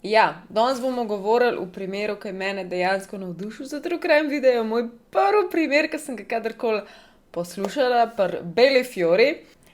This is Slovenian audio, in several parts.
Ja, danes bomo govorili v primeru, ki je mene dejansko navdušil za True Crime video. Moj prvi primer, ki sem ga kadarkoli poslušala, pri Beli Fiori.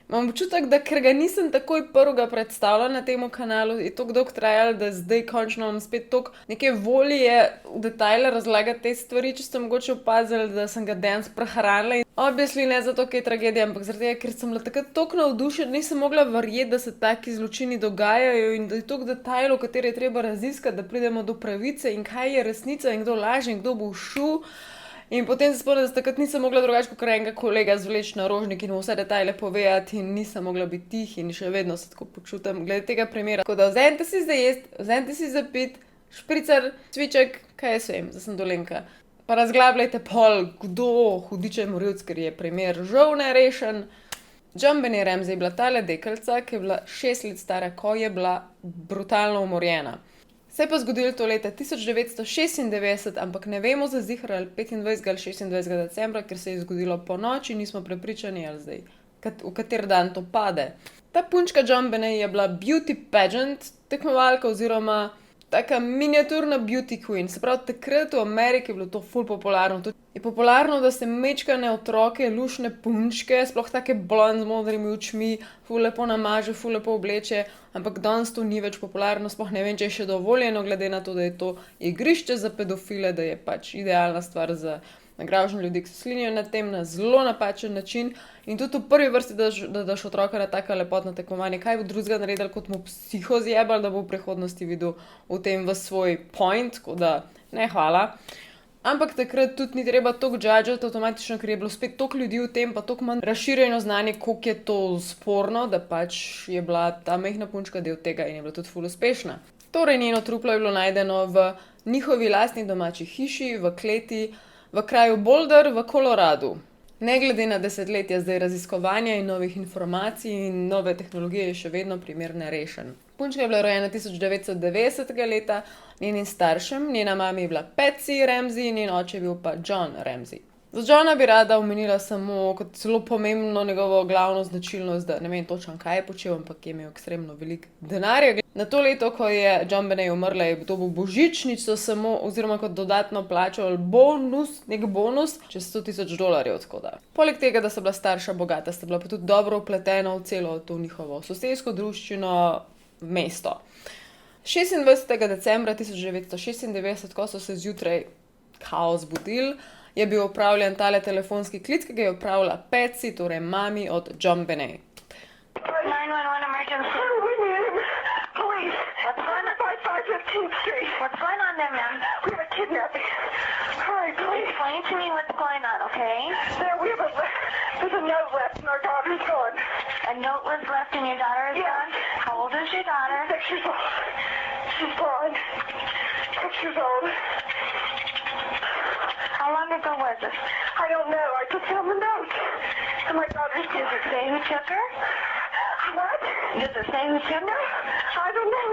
Imam občutek, da ker ga nisem takoj prvega predstavila na tem kanalu, je to dolgo trajalo, da zdaj končno imam spet toliko neke volje v detajle razlagati te stvari, če ste mogoče opazili, da sem ga danes prehranila. Obvisli ne zato, ker je tragedija, ampak zaradi tega, ker sem bila takrat toliko navdušena, nisem mogla verjeti, da se taki zločini dogajajo in da je toliko detajlov, katere je treba raziskati, da pridemo do pravice in kaj je resnica in kdo laže in kdo bo šel. In potem se spomnim, da takrat nisem mogla drugače kot enega kolega zvleči na rožnik in vse detajle povedati in nisem mogla biti tih in še vedno se tako počutim glede tega primera. Tako da vzemite si za jesti, vzemite si za pit, špricer, cviček, kaj jaz vem, da sem dolenka. Pa razglabljajte pol, kdo hudič je morilc, ker je primer žal nerešen. JonBenét Ramsey je bila tale deklica, ki je bila 6 let stara, ko je bila brutalno umorjena. Se je pa zgodilo to leta 1996, ampak ne vemo za ziher ali 25. ali 26. decembra, ker se je zgodilo po noči, nismo prepričani ali zdaj, v kater dan to pade. Ta punčka JonBenét je bila beauty pageant tekmovalka oziroma taka miniaturna beauty queen. Se pravi, takrat v Ameriki je bilo to ful popularno. Je popularno, da se mečkane otroke, lušne punčke, sploh take blond z modrimi očmi, ful lepo namaže, ful lepo obleče, ampak danes to ni več popularno, sploh ne vem, če je še dovoljeno, glede na to, da je to igrišče za pedofile, da je pač idealna stvar za nagražene ljudi, ki se slinijo na tem na zelo napačen način. In tudi v prvi vrsti, da daš otroka na taka lepotna tekmovanja, kaj bo drugega naredil, kot mu psiho zjebal, da bo v prihodnosti videl v tem v svoj point, tako da ne hvala. Ampak takrat tudi ni treba toliko judžati avtomatično, ker je bilo spet toliko ljudi v tem, pa toliko manj razširjeno znanje, koliko je to sporno, da pač je bila ta majhna punčka del tega in je bila tudi ful uspešna. Torej njeno truplo je bilo najdeno v njihovi lastni domači hiši, v kleti, v kraju Boulder v Koloradu. Ne glede na desetletja zdaj raziskovanja in novih informacij in nove tehnologije je še vedno primer nerešen. Punčka je bila rojena 1990. leta, njenim staršem, njena mama je bila Patsy Ramsey in njen oče je bil pa John Ramsey. Za Johna bi rada omenila samo kot zelo pomembno njegovo glavno značilnost, da ne vem točno kaj je počel, ampak je imel ekstremno veliko denarja. Na to leto, ko je JonBenét umrla, je dobil božičnico samo oziroma kot dodatno plačo ali nek bonus čez $100,000, tako da. Poleg tega, da so bila starša bogata, sta bila pa tudi dobro vpletena v celo to njihovo sosedsko druščino mesto. 26. decembra 1996, ko so se zjutraj kao zbudili, je bil opravljen tale telefonski klic, ki ga je opravila Patsy, torej mami od JonBenét. 911 emergency. Police. What's going on? 5515th Street. What's going on there, ma'am? We have a kidnapping. Hurry, please. Explain to me what's going on, okay? There's a note left and our daughter's gone. A note was left and your daughter is Yeah. gone? How old is your daughter? 6 years old. She's gone. 6 years old. How long ago was it? I don't know. I just found the note. And my daughter's Does it say who took her? What? Does it say who took her? I don't know.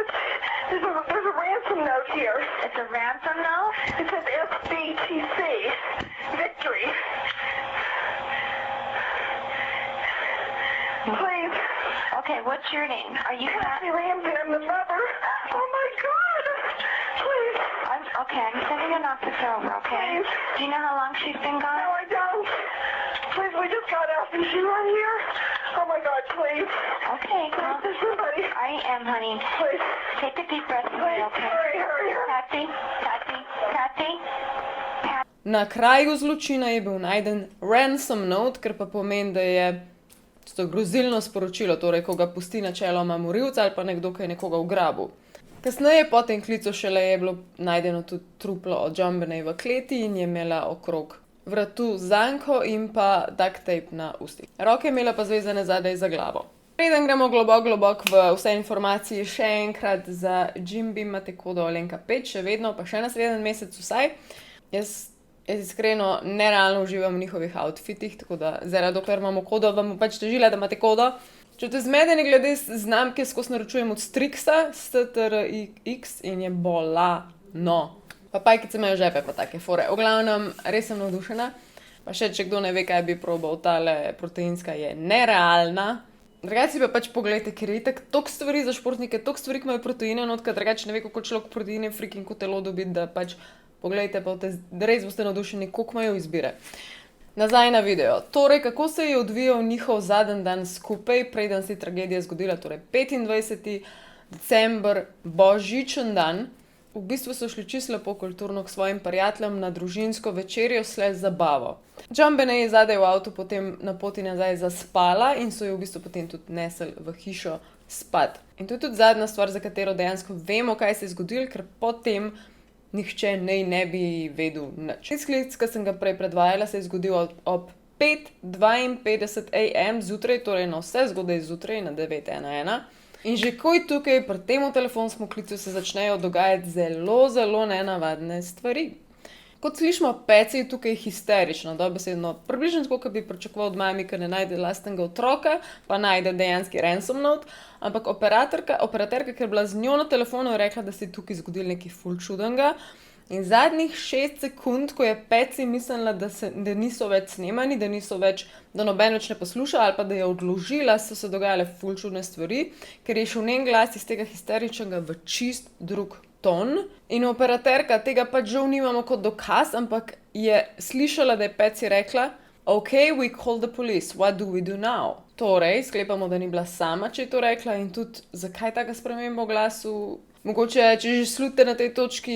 There's a ransom note here. It's a ransom note? It says FBTC. Victory. Please. Okay, what's your name? Are you Kathy Ramsey, I'm the mother. Oh my God. Please. I'm sending an officer over, okay? Please. Do you know how long she's been No, gone? I don't. Please, we just got out. Is she right here? Oh my God, please. Okay, Please, well, there's somebody. I am, honey. Please. Take a deep breath, Please, okay? hurry. Kathy? Na kraju zločina je bil najden ransom note, kar pa pomeni, da je to grozilno sporočilo, torej ko ga pusti načeloma morilec ali pa nekdo, ki je nekoga ugrabil. Kasneje po tem klicu šele je bilo najdeno tudi truplo od JonBenét v kleti in je imela okrog vratu zanko in pa duct tape na ustih. Roke je imela pa zvezane zadaj za glavo. Preden gremo globok v vse informacije, še enkrat za Jimby imate kodo Alenka5, še vedno, pa še naslednji mesec vsaj. Jaz iskreno nerealno uživam v njihovih outfitih, tako da zaradi dokler imamo kodo, vam pač težila, da imate kodo. Če te zmedeni glede znamke, skozi naročujem od Strixa, STRX in je bolano. Pa pajkice imajo žepe, pa take fore. V glavnem, res sem navdušena. Pa še, če kdo ne ve, kaj bi probal, tale proteinska je nerealna. Drugače pa pač pogledajte, ker je itak toliko stvari za športnike, toliko stvari, ki imajo proteine notka, drugače ne ve, kako človek proteine freaking kot telo dobiti, da pač pogledajte, pa res boste navdušeni, koliko imajo izbire. Nazaj na video. Torej, kako se je odvijal njihov zadnji dan skupaj, preden se je tragedija zgodila, torej 25. december, božičen dan. V bistvu so šli čisto lepo kulturno k svojim prijateljem na družinsko večerjo / zabavo. JonBenét je zadaj v avtu potem na poti nazaj zaspala in so jo v bistvu potem tudi nesli v hišo spat. In to je tudi zadnja stvar, za katero dejansko vemo, kaj se je zgodilo, ker potem nihče ne bi vedel nič. Sklic, ki sem ga prej predvajala, se je zgodil ob 5:52 am zjutraj, torej na vse zgodaj zjutraj na 9:11. In že koj tukaj pri tem telefonskem klicu se začnejo dogajati zelo nenavadne stvari. Kot slišimo, Patsy je tukaj histerična, dobesedno približno tako, kot bi pričakoval od mami, ki ne najde lastnega otroka, pa najde dejanski ransom note, ampak operaterka, ker je bila z njo na telefonu, je rekla, da se je tukaj zgodil nekaj ful čudenega. In zadnjih 6 sekund, ko je Patsy mislila, da niso več snemani, da noben več ne posluša ali pa da je odložila, so se dogajale ful čudne stvari, ker je šel njen glas iz tega histeričnega v čist drug ton. In operaterka, tega pač žal nimamo kot dokaz, ampak je slišala, da je Patsy rekla: "Ok, we call the police, what do we do now?" Torej, sklepamo, da ni bila sama, če je to rekla, in tudi zakaj taka sprememba v glasu. Mogoče, če že slute na tej točki,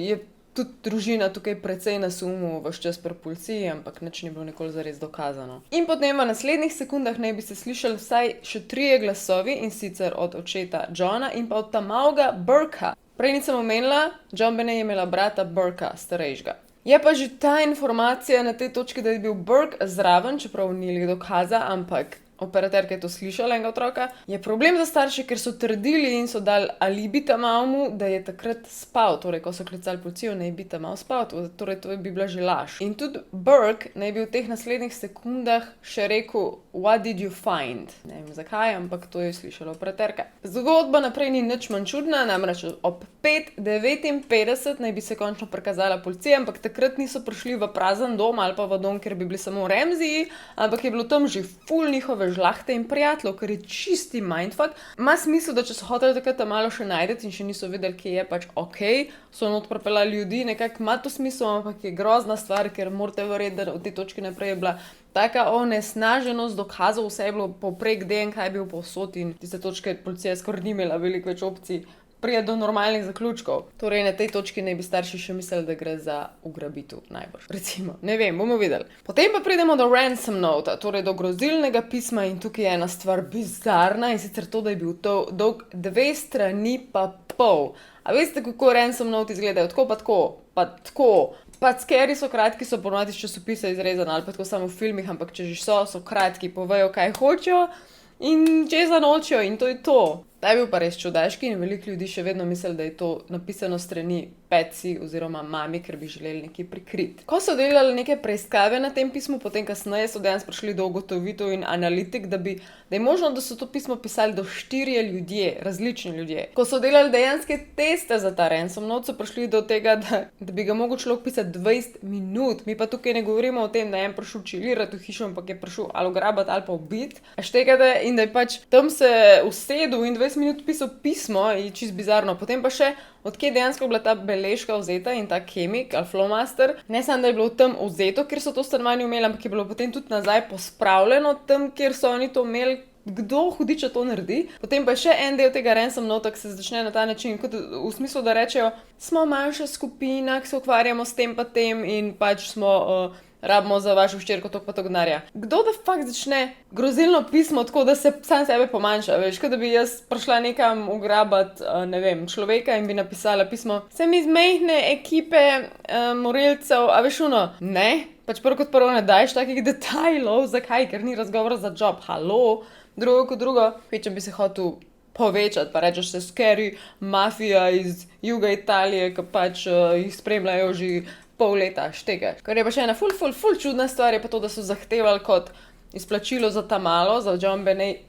je tudi družina tukaj precej na sumu, ves čas pri policiji, ampak nič ni bilo nikoli zares dokazano. In potem v naslednjih sekundah naj bi se slišali vsaj še 3 glasovi, in sicer od očeta Johna in pa od ta malega Burka. Prej nisem omenila, JonBenét je imela brata Burka, starejšega. Je pa že ta informacija na tej točki, da je bil Burke zraven, čeprav ni dokaza, ampak operaterka je to slišala, enega otroka, je problem za starše, ker so trdili in so dali alibi ta malmu, da je takrat spal, torej ko so klicali policijo, naj bi ta mal spal, torej to bi bila že laž. In tudi Burke naj bi v teh naslednjih sekundah še rekel: "What did you find?" Ne vem zakaj, ampak to je slišala operaterka. Zgodba naprej ni nič manj čudna, namreč ob 5:59 naj bi se končno prikazala policija, ampak takrat niso prišli v prazen dom ali pa v dom, kjer bi bili samo Ramseyji, ampak je bilo tam že ful njihove žlahte in prijateljev, kar je čisti mindfuck. Ima smisel, da če so hoteli takrat tam malo še najdeti in še niso vedeli, kje je, pač okej, so not pripeljali ljudi, nekako ima to smisel, ampak je grozna stvar, ker morate verjeti, da od te točke naprej je bila taka onesnaženost dokazov, vse je bilo povprek, DNK je bil povsod in tiste točke policija skoraj ni imela veliko več opcij prije do normalnih zaključkov. Torej na tej točki naj bi starši še mislili, da gre za ugrabitev, najbrž. Recimo, ne vem, bomo videli. Potem pa pridemo do ransom nota, torej do grozilnega pisma, in tukaj je ena stvar bizarna, in sicer to, da je bil to dolg 2 strani pa pol. A veste, kako ransom note izgledajo? Tako pa tako, pa tako. Pa scary so kratki, so ponovadi iz časopisa izrezani ali pa tako samo v filmih, ampak če že so kratki, povejo, kaj hočejo in česa nočejo, in to je to. Ta je bil pa res čudaški in veliko ljudi še vedno misli, da je to napisano strani Patsy oziroma mami, ker bi želeli nekaj prikriti. Ko so delali neke preiskave na tem pismu, potem kasneje so dejansko prišli do ugotovitev in analitik, da je možno, da so to pismo pisali do 4 ljudje, različni ljudje. Ko so delali dejanske teste za ta ransom note, so prišli do tega, da bi ga mogel človek pisati 20 minut. Mi pa tukaj ne govorimo o tem, da je en prišel čilirati v hišo, ampak je prišel ali ugrabiti ali pa ubiti. Štekate, in da je pač tam se usedel in 20 minut pisal pismo, je čisto bizarno. Potem pa še, odkje dejansko bila ta beležka vzeta in ta kemik ali flowmaster. Ne samo, da je bilo tam vzeto, ker so to stanovanje imeli, ampak je bilo potem tudi nazaj pospravljeno tam, kjer so oni to imeli. Kdo hudiča to naredi? Potem pa še en del tega ransom nota, ki se začne na ta način, kot v smislu, da rečejo: "Smo manjša skupina, ki se ukvarjamo s tem pa tem in pač smo... rabimo za vašo hčerko toliko pa toliko denarja." Kdo da fakt začne grozilno pismo tako, da se sam sebe pomanjša, veš, kot da bi jaz prišla nekam ugrabati, ne vem, človeka in bi napisala pismo: "Sem iz majhne ekipe morilcev," a veš ono, ne? Pač prvo kot prvo ne daješ takih detajlov, zakaj? Ker ni razgovora za job, halo? Drugo kot drugo, če bi se hotel povečati, pa rečeš se scary mafija iz juga Italije, ki pač jih spremljajo že pol leta, štega. Kar je pa še ena ful čudna stvar, je pa to, da so zahtevali kot izplačilo za ta malo, za JonBenét,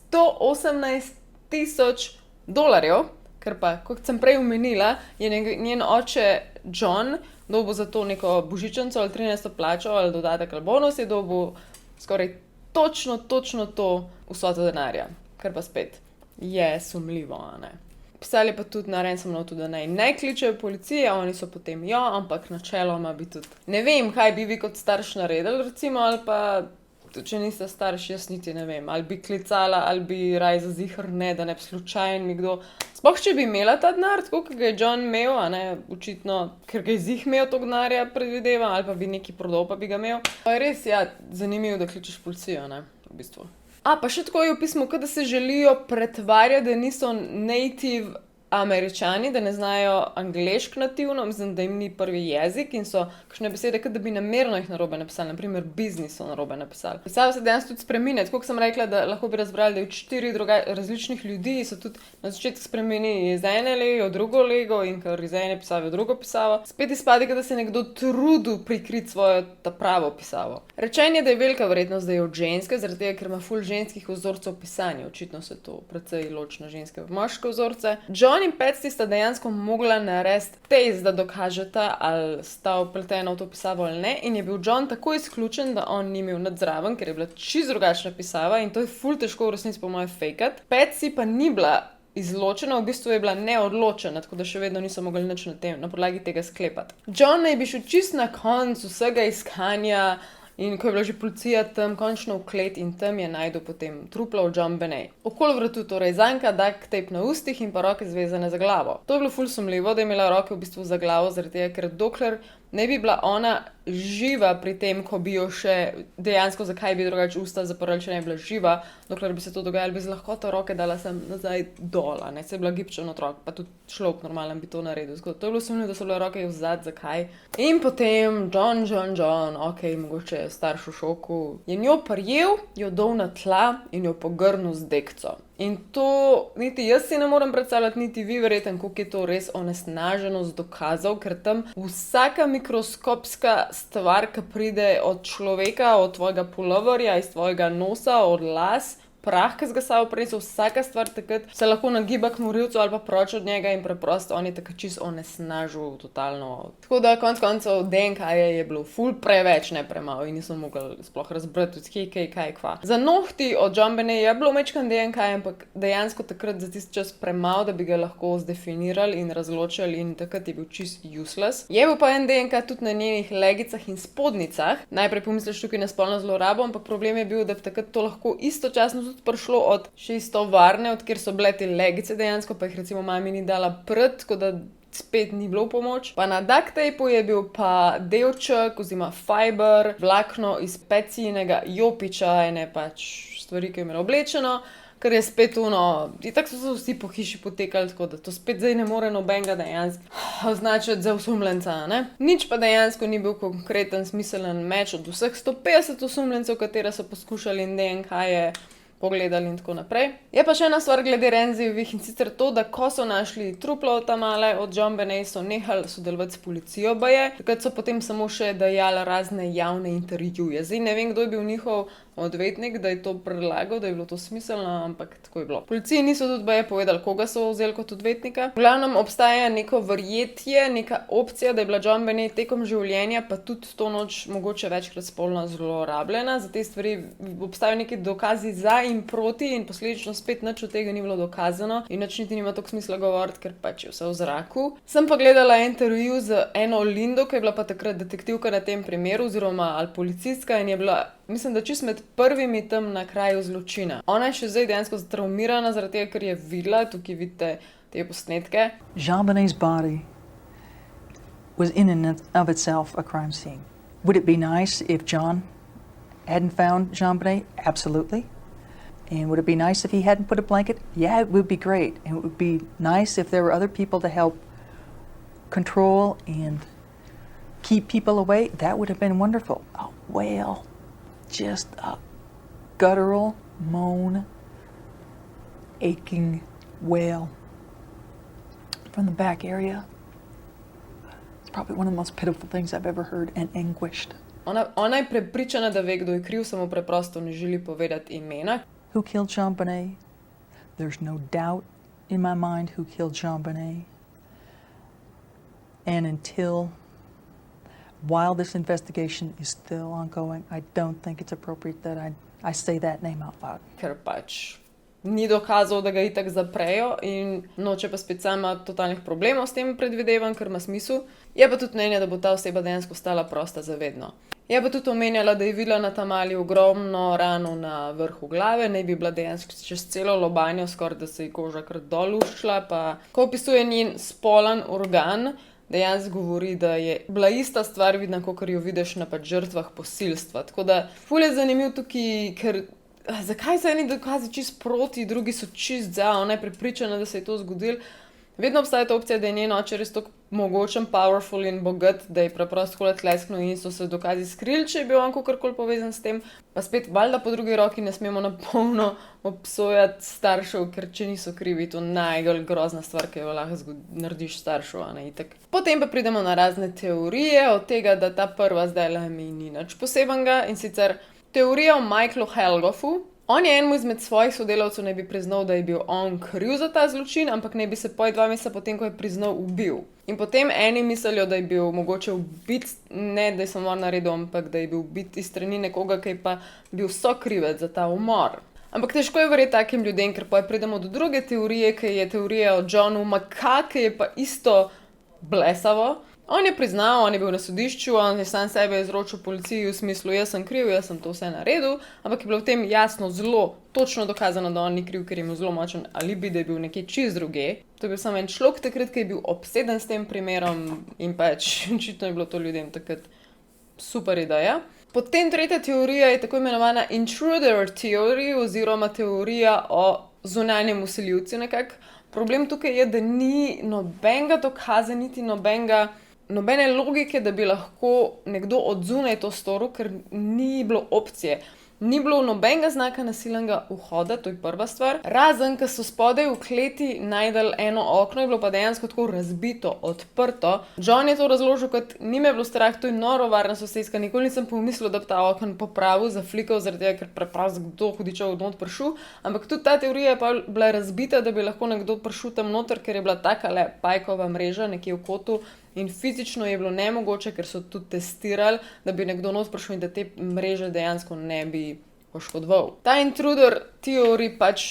$118,000, ker pa, kot sem prej omenila, je njen oče John dobil za to neko božičnico ali 13. plačo ali dodatek ali bonus, je dobil skoraj točno to vsoto denarja, kar pa spet je sumljivo, a ne. Pisali pa tudi na ransom notu, da naj ne kličejo policije, oni so potem ampak načeloma bi tudi. Ne vem, kaj bi vi kot starš naredili, recimo, ali pa tudi, če niste starši, jaz niti ne vem, ali bi klicala, ali bi raj za ziher ne, da ne bi slučajen mi kdo. Sploh, če bi imela ta denar, tako kot ga je John imel, a ne, očitno, ker ga je zih imel to denarja, predvidevam, ali pa bi neki prodal, pa bi ga imel. Pa je res, ja, zanimivo, da kličeš policijo, ne, v bistvu. Pa še tako je v pismu, da se želijo pretvarjati, da niso native Američani, da ne znajo angleško nativno, mislim, da jim ni prvi jezik in so kakšne besede, kot da bi namerno jih narobe napisali, naprimer biznis so narobe napisali. Pisavo se dejansko tudi spreminja, tako kot sem rekla, da lahko bi razbrali, da je 4 različnih ljudi, so tudi na začetku spremenili iz ene lege v drugo lego in kar iz ene pisave v drugo pisavo. Spet izpade, da se je nekdo trudil prikriti svojo ta pravo pisavo. Rečenje, da je velika verjetnost, da je od ženske, zaradi tega, ker ima ful ženskih vzorcev pisanja, očitno se to precej loči na ženske v moške vzorce. John in Patsy sta dejansko mogla narediti test, da dokažeta, ali sta vpletena v to pisavo ali ne, in je bil John tako izključen, da on ni imel nič zraven, ker je bila čisto drugačna pisava in to je ful težko v resnici po moje fejkat. Patsy pa ni bila izločena, v bistvu je bila neodločena, tako da še vedno niso mogli nič na podlagi tega sklepati. John naj bi šel čist na koncu vsega iskanja in ko je bila že policija tam končno v klet in tam je najdel potem truplo v JonBenét. Okoli vratu torej zanka, duct tape na ustih in pa roke zvezane za glavo. To je bilo ful sumljivo, da je imela roke v bistvu za glavo, zaradi tega, ker dokler ne bi bila ona živa pri tem, ko bi jo še dejansko, zakaj bi drugače usta zaprli, če ne bi bila živa, dokler bi se to dogajalo, bi z lahkoto roke dala sem nazaj dol, ne, se je bila gibčen otrok, pa tudi človek normalen bi to naredil. To je bilo sumljivo, da so bile roke vzad, zakaj. In potem John, ok, mogoče je starš v šoku, je njo prijel, jo dol na tla in jo pogrnil z dekco. In to niti jaz si ne morem predstavljati, niti vi verjetno, koliko je to res onesnaženost dokazov, ker tam vsaka mikroskopska stvar, ki pride od človeka, od tvojega puloverja, iz tvojega nosa, od las, prah, ki ga sabo prinesel, vsaka stvar takrat se lahko nagiba k morilcu ali pa proč od njega in preprosto on je takrat čisto onesnažil totalno. Tako da konec koncev DNK je bilo ful preveč, ne premalo in nisem mogla sploh razbrati tudi kaj kva. Za nohti od JonBenét je bilo mečkan DNK, ampak dejansko takrat za tisti čas premalo, da bi ga lahko zdefinirali in razločili in takrat je bil čist useless. Je bil pa en DNK tudi na njenih legicah in spodnicah. Najprej pomisliš tukaj na spolno zlorabo, ampak problem je bil, da bi takrat to lahko istočasno tudi prišlo od še iz tovarne, od kjer so bile te legice dejansko, pa jih recimo mami ni dala prd, tako da spet ni bilo pomoč. Pa na duct tapeu je bil pa delček oziroma fiber, vlakno iz Patsyjinega jopiča, ene pač stvari, ki je imelo oblečeno, ker je spet tako so vsi po hiši potekali, tako da to spet zdaj ne more nobenega dejansko označiti za osumljenca, ne? Nič pa dejansko ni bil konkreten, smiselen meč od vseh 150 osumljencev, katera so poskušali in DNK je pogledali in tako naprej. Je pa še ena stvar glede Renzijevih in sicer to, da ko so našli truplo tamale od JonBenét, so nehali sodelovati s policijo baje, takrat so potem samo še dajali razne javne intervjuje. Zdaj ne vem, kdo je bil njihov odvetnik, da je to predlagal, da je bilo to smiselno, ampak tako je bilo. Policiji niso tudi baje povedali, koga so vzeli kot odvetnika. V glavnem obstaja neko verjetje, neka opcija, da je bila JonBenét tekom življenja pa tudi to noč mogoče večkrat spolno zlorabljena. Za te stvari obstajajo neki dokazi za in proti in posledično spet nič od tega ni bilo dokazano in nič niti nima toliko smisla govoriti, ker pač je vse v zraku. Sem pa gledala intervju z eno Lindo, ki je bila pa takrat detektivka na tem primeru oziroma ali policistka in je bila, mislim, da čisto med prvimi tam na kraju zločina. Ona je še zdaj dejansko traumirana zaradi tega, ker je videla, tukaj vidite te posnetke. JonBenét's body was in and of itself a crime scene. Would it be nice if John hadn't found JonBenét? Absolutely. And would it be nice if he hadn't put a blanket? Yeah, it would be great. And it would be nice if there were other people to help control and keep people away. That would have been wonderful. A wail, just a guttural moan, aching wail from the back area. It's probably one of the most pitiful things I've ever heard, and anguished. Ona je prepričana, da ve, kdo je kriv, samo preprosto ne želi povedati imena. Who killed JonBenét? There's no doubt in my mind who killed JonBenét. And until while this investigation is still ongoing, I don't think it's appropriate that I say that name out loud. Ker pač ni dokazal, da ga itak zaprejo in noče pa spet sama totalnih problemov s tem, predvidevam, ker ima smisel. Je pa tudi mnenje, da bo ta oseba dejansko stala prosta za vedno. Je pa tudi omenjala, da je videla na Tamali ogromno rano na vrhu glave, naj bi bila dejansko čez celo lobanjo, skoraj da se ji koža kar dol ušla, pa ko opisuje njen spolen organ, dejansko govori, da je bila ista stvar vidna, kot jo vidiš na pač žrtvah posilstva. Tako da ful je zanimiv tukaj, ker zakaj so eni dokazi čist proti, drugi so čist za, ona je prepričana, da se je to zgodilo. Vedno obstaja ta opcija, da je njen oče res tako mogočen, powerful in bogat, da je preprosto holet lesknil in so se dokazi skrili, če je bil on kakorkoli povezan s tem. Pa spet, valjda po drugi roki ne smemo na polno obsojati staršev, ker če niso krivi, to najbolj grozna stvar, ki jo lahko narediš staršev, a ne itak. Potem pa pridemo na razne teorije, od tega, da ta prva zdajle mi ni nič posebenega, in sicer teorija o Michaelu Helgoffu. On je enemu izmed svojih sodelavcev naj bi priznal, da je bil on kriv za ta zločin, ampak naj bi se 2 meseca potem, ko je priznal, ubil. In potem eni mislijo, da je bil mogoče ubit, ne da je samomor naredil, ampak da je bil ubit iz strani nekoga, ki je pa bil sokrivec za ta umor. Ampak težko je verjeti takim ljudem, ker pa pridemo do druge teorije, ki je teorija o Johnu McCa, ki je pa isto blesavo. On je priznal, on je bil na sodišču, on je sam sebe izročil policiji v smislu, jaz sem kriv, jaz sem to vse naredil, ampak je bilo v tem jasno, zelo točno dokazano, da on ni kriv, ker je imel zelo močen alibi, da je bil nekje čist druge. To je bil samo en človek takrat, ki je bil obseden s tem primerom in pač očitno je bilo to ljudem takrat super ideja. Potem tretja teorija je tako imenovana intruder theory oziroma teorija o zunanjem vsiljivcu nekako. Problem tukaj je, da ni nobenega dokaza, niti nobene logike, da bi lahko nekdo od zunaj to storil, ker ni bilo opcije. Ni bilo nobenega znaka nasilnega vhoda, to je prva stvar. Razen, ker so spodaj v kleti najdel eno okno, je bilo pa dejansko tako razbito, odprto. John je to razložil, kot ni me bilo strah, to je noro varna sosedska. Nikoli nisem pomislil, da bi ta okno popravil, zaflikal, zaradi tega, ker preprosto kdo hudičev odnot prišel. Ampak tudi ta teorija je pa bila razbita, da bi lahko nekdo prišel tam noter, ker je bila takale pajkova mreža nekje v kotu. In fizično je bilo nemogoče, ker so tudi testirali, da bi nekdo not prišel in da te mreže dejansko ne bi poškodoval. Ta intruder teorij pač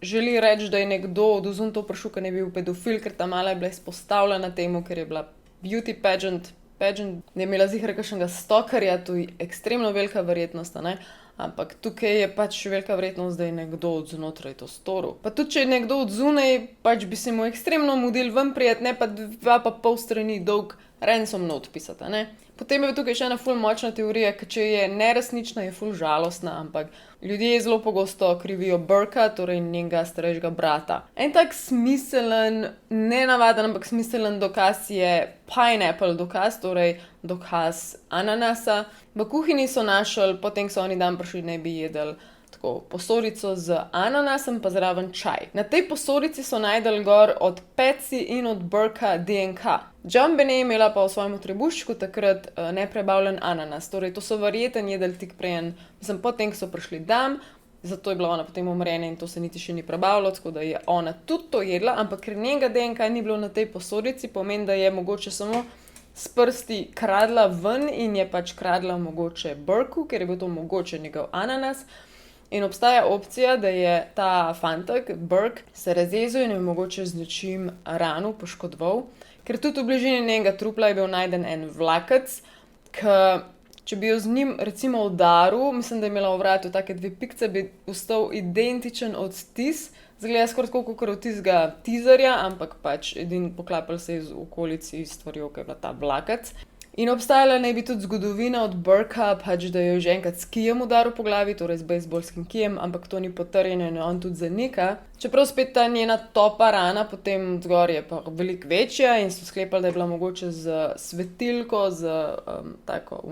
želi reči, da je nekdo od zunaj to prišel, ker ne bi bil pedofil, ker ta mala je bila izpostavljena temu, ker je bila beauty pageant, da je imela ziher kakšnega stalkerja, to je ekstremno velika verjetnost, ne? Ampak tukaj je pač velika verjetnost, da je nekdo od znotraj to storil. Pa tudi, če je nekdo od zunaj, pač bi se mu ekstremno mudil ven prijet, ne pa 2,5 strani dolg ransom note pisati, ne? Potem je tukaj še ena ful močna teorija, ki če je neresnična, je ful žalostna, ampak ljudje zelo pogosto krivijo Burka, torej njenega starejšega brata. En tak smiselen, nenavaden, ampak smiselen dokaz je pineapple dokaz, torej dokaz ananasa. V kuhinji so našli, potem so oni dan prišli, ne bi jedli tako posodico z ananasom, pa zraven čaj. Na tej posodici so najdel gor od Patsy in od Burka DNK. John Benet je imela pa v svojem trebuščku takrat neprebavljen ananas, torej to so verjeten jedli tik prejen, potem, ko so prišli dam, zato je bila ona potem umrjena in to se niti še ni prebavilo, tako da je ona tudi to jedla, ampak ker njenega DNK ni bilo na tej posodici, pomeni, da je mogoče samo s prsti kradla ven in je pač kradla mogoče Burku, ker je bil to mogoče njegov ananas. In obstaja opcija, da je ta fantek, Burke, se razjezil in je mogoče z nečim rano poškodoval, ker tudi v bližini njenega trupla je bil najden en vlakec, ki če bi jo z njim recimo udaril, mislim, da je imela v vratu take 2 pikce, bi ostal identičen odtis, zgleda skoraj tako kot odtis ga tizerja, ampak pač edin poklapal se je z okolici stvarjo, ki je bila ta vlakec. In obstajala naj bi tudi zgodovina od Burka, pač da jo je že enkrat s kijem udaril po glavi, torej z bejzbolskim kijem, ampak to ni potrjeno in on tudi zanika. Čeprav spet ta njena topa rana potem zgor je pa veliko večja in so sklepali, da je bila mogoče z svetilko, z tako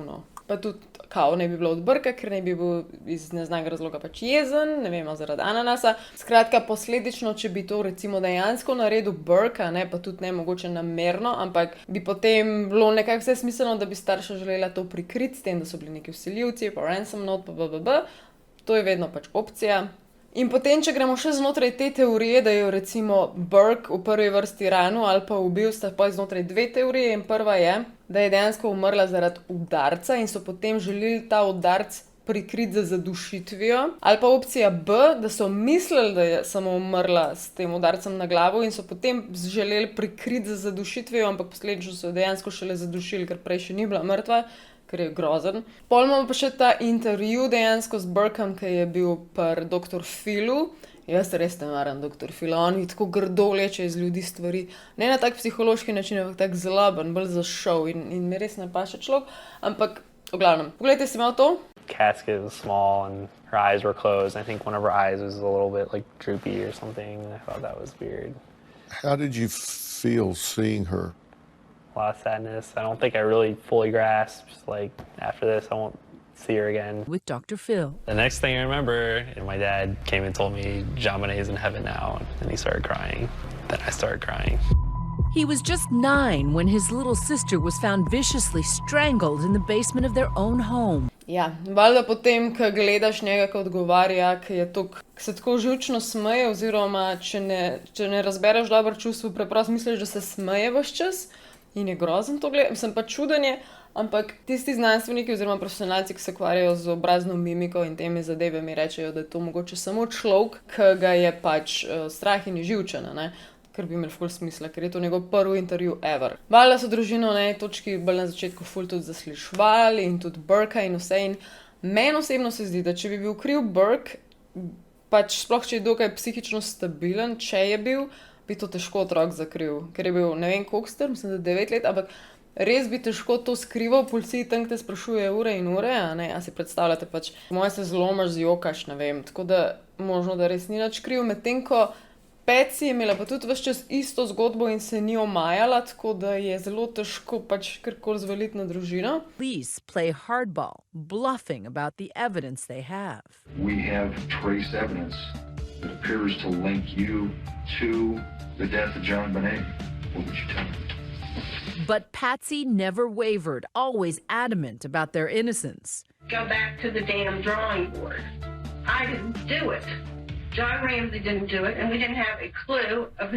pa tudi kao ne bi bilo od Burka, ker ne bi bil iz neznanega razloga pač jezen, ne vemo, zaradi ananasa. Skratka, posledično, če bi to recimo dejansko naredil Burka, ne, pa tudi ne mogoče namerno, ampak bi potem bilo nekako vse smiselno, da bi starša želela to prikriti s tem, da so bili neki vsiljivci, pa ransom note, pa. To je vedno pač opcija. In potem, če gremo še znotraj te teorije, da je recimo Burke v prvi vrsti ranil ali pa ubil, sta pa znotraj dve teorije in prva je, da je dejansko umrla zaradi udarca in so potem želeli ta udarc prikriti za zadušitvijo. Ali pa opcija B, da so mislili, da je samo umrla s tem udarcem na glavo in so potem želeli prikriti za zadušitvijo, ampak posledično so jo dejansko šele zadušili, ker prej še ni bila mrtva, ker je grozen. Pol imamo pa še ta intervju dejansko z Burkom, ki je bil pri dr. Philu. Jaz res ne maram dr. Phila, on je tako grdo vleče iz ljudi stvari. Ne na tak psihološki način, ampak tak zloben, bolj za šov in mi res ne paše človek. Ampak, v glavnem, pogledajte si malo to. Casket was small and her eyes were closed. I think one of her eyes was a little bit like droopy or something. I thought that was weird. How did you feel seeing her? A lot of sadness. I don't think I really fully grasped, like, after this, I won't see her again. With Dr. Phil. The next thing I remember, and my dad came and told me, JonBenét's in heaven now, and he started crying. Then I started crying. He was just 9 when his little sister was found viciously strangled in the basement of their own home. Ja, valjda potem, ko gledaš njega, ko odgovarja, ki se tako živčno smeje, oziroma če ne razbereš dobro čustvo, preprosto misliš, da se smeje ves čas in je grozen to gledati. Mislim pa čudenje, ampak tisti znanstveniki oziroma profesionalci, ki se ukvarjajo z obrazno mimiko in temi zadevami, rečejo, da je to mogoče samo človek, ki ga je pač strah in je živčen, ne? Ker bi imel ful smisla, ker je to njegov prvi intervju ever. Valjda so družino na točki bolj na začetku ful tudi zaslišvali in tudi Burka in vse. In meni osebno se zdi, da če bi bil kriv Burke, pač sploh če je dokaj psihično stabilen, če je bil, bi to težko otrok zakril. Ker je bil, ne vem koliko star, mislim, da 9 let, ampak res bi težko to skrival, policiji tam te sprašuje ure in ure, a si predstavljate pač, moje se zlomaš, zjokaš, ne vem, tako da možno, da res ni nič kriv, medtem ko Patsy je imela pa tudi ves čas isto zgodbo in se ni omajala, tako da je zelo težko pač karkoli zvaliti na družino. Police play hardball, bluffing about the evidence they have. We have trace evidence that appears to link you to the death of JonBenet. What would you tell me? But Patsy never wavered, always adamant about their innocence. Go back to the damn drawing board. I didn't do it. John Ramsey didn't do it, and we didn't have a clue of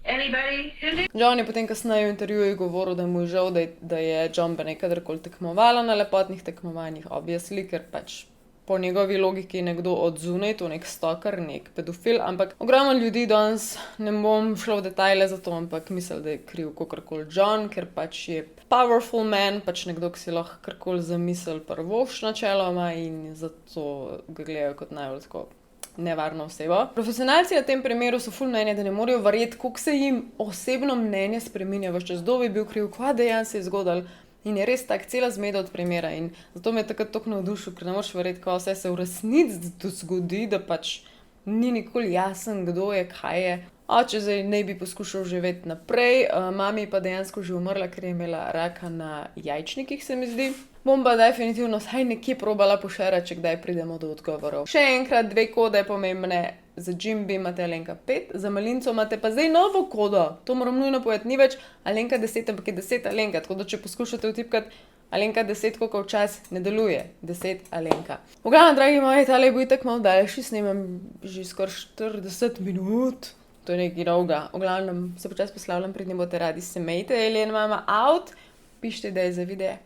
anybody who did. John je potem kasneje v intervjuju govoril, da mu je žal, da je JonBenet kadarkoli tekmovala na lepotnih tekmovanjih, obviously, ker pač po njegovi logiki je nekdo od zunaj, to nek stalker, nek pedofil, ampak ogromno ljudi danes, ne bom šla v detajle za to, ampak misli, da je kriv kakorkoli John, ker pač je powerful man, pač nekdo, ki si lahko karkoli zamisel prvoš načeloma in zato ga gledajo kot najbolj tako nevarno osebo. Profesionalci na tem primeru so ful mnenja, da ne morejo verjeti, koliko se jim osebno mnenje spreminja, ves čas, kdo bi bil kriv, kva dejansko se je zgodilo. In je res tak cela zmeda od primera in zato me je takrat toliko navdušil, ker ne moreš verjeti, ko vse se v resnici zgodi, da pač ni nikoli jasen, kdo je, kaj je. Oče zdaj ne bi poskušal živeti naprej, mami pa dejansko že umrla, ker je imela raka na jajčnikih, se mi zdi. Bom pa definitivno vsaj nekje probala pošerati, če kdaj pridemo do odgovorov. Še enkrat 2 kode pomembne. Za Jimby imate Alenka 5, za Malinco imate pa zdaj novo kodo. To moram nujno povedati, ni več Alenka 10, ampak je 10 Alenka. Tako da če poskušate vtipkati Alenka 10, koliko včas ne deluje. 10 Alenka. V glavnem, dragi moji, tale bo itak malo daljši, snemam že skoraj 40 minut. To je nekaj dolga. V glavnem se počas poslavljam, pridni boste radi se mejte. Alien Mama out. Pišite ideje za videe.